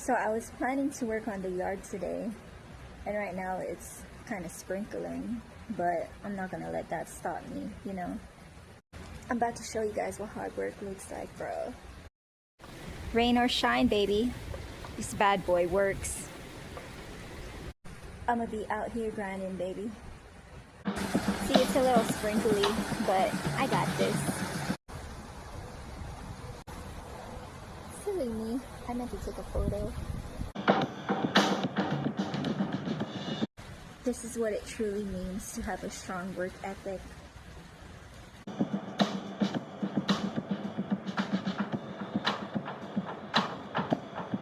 So I was planning to work on the yard today, and right now it's kind of sprinkling, but I'm not gonna let that stop me, you know. I'm about to show you guys what hard work looks like, bro. Rain or shine, baby, this bad boy works. I'm gonna be out here grinding, baby. See, it's a little sprinkly, but I got this. Silly me, I meant to take a photo. This is what it truly means to have a strong work ethic.